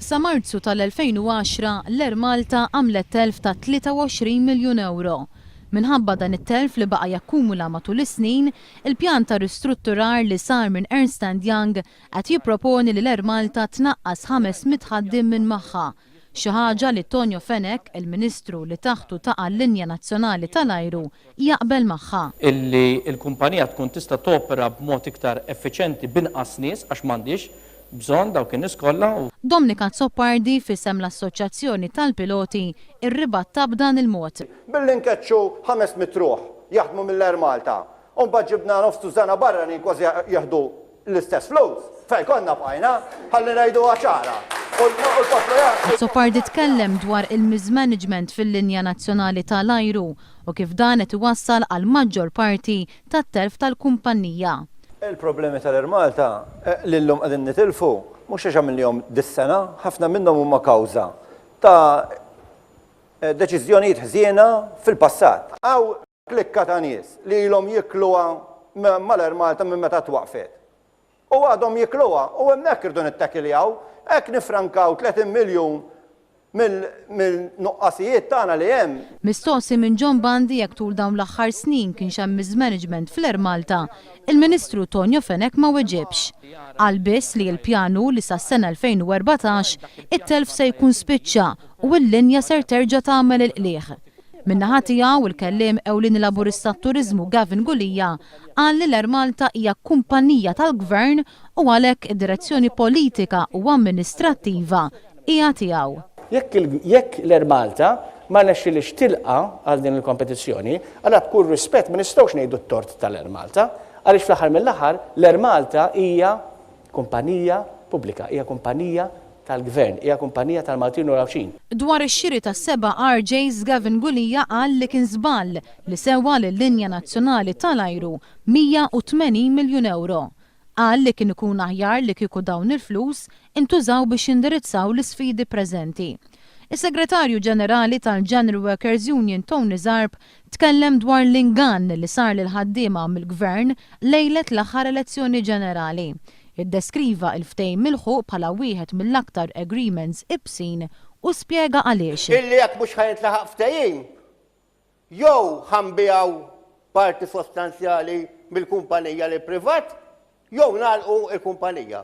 Sa Marzu tal-2010 l-Air Malta għamlet telf ta' 23 miljun euro. Minħabba dan it-telf li baqa' jakkumula matul is-snin, il-pjan ta' ristrutturar li sar minn Ernst & Young qed jipproponi li l-Air Malta tnaqqas 500 ħaddiem minn magħha. Xi ħaġa li Tonio Fenech, il-Ministru li taħtu taqa' l-linja nazzjonali tal-ajru, jaqbel magħha. Illi l-kumpanija tkun tista' topera b'mod iktar effiċjenti b'inqas nies għax m'għandix bżonn dawk in-nies kollha. Dominika Zoppardi fisem l-Assoċjazzjoni tal-Piloti irribatta b'dan il-mod. Billi nkeċċu 500 ruħ jaħdmu mill-Air Malta. U mbagħad ġibna nofs tużana barra li kważi jaħdu l-istess flus. Fejn konna bqajna ħalli ngħidu ċara. Zoppardi tkellem dwar il-mismanagement fil-linja nazzjonali tal-ajru u kif dan qed iwassal għal maġġor parti tat-telf tal-kumpanija. Il-problemi tal-Air Malta li llum qegħdin nitilfu mhux għax għamilhom dis-sena, ħafna minnhom huma kawża ta' deċiżjonijiet ħżiena fil-passat. Għaw klikka ta' nies li ilhom jikluha mal-Air Malta minn meta twaqfet. U għadhom jikluha u hemmhekk irdu nittakiljaw, hekk nifrankaw 30 miljun mill-nuqqasijiet tagħna li hemm. Mistoqsi minn John Bandi jekk tul dawn l-aħħar snin kien hemm mismanagement fl-Air Malta, il-Ministru Tonio Fenech ma weġibx. Qal biss li l-pjanu li sas-sena 2014 it-telf se jkun spiċċa u l-linja ser terġa' tagħmel il-qlieħ. Min-naħa tiegħu il-kelliem ewlieni laburista tat-turiżmu Gavin Gulija qal li l-Air Malta hija kumpanija tal-Gvern u għalhekk id-direzzjoni politika u amministrattiva hija tiegħu. Jekk l-Air Malta ma nexxilix tilqa għal din il-kompetizzjoni, għal b'kull rispett ma nistgħux ngħidu t-tort tal-Air Malta, għaliex fl-aħħar mill-aħħar l-Air Malta hija kumpanija pubblika, hija kumpanija tal-Gvern, hija kumpanija tal-Maltin u Rawxin. Dwar ix-xiri tas-seba' RJs Gavin Gulija qal li kien żball li sewwa lill-linja nazzjonali tal-ajru 180 miljun euro. Qal li kien ikun aħjar li kieku dawn il-flus intużaw biex jindirizzaw l-isfidi preżenti. Is-Segretarju Ġenerali tal-General Workers Union Tony Zarb tkellem dwar l-ingann li sar lil ħaddiema mill-Gvern lejlet l-aħħar elezzjoni ġenerali. Iddeskriva l-ftehim milħuq bħala wieħed mill-aktar agreements ibsin u spjega għaliex. Illi jekk mhux ħajtlaħaq ftehim, jew ħanbijaw parti sostanzjali mill-kumpanija li privat, jew nagħlqu l-kumpanija.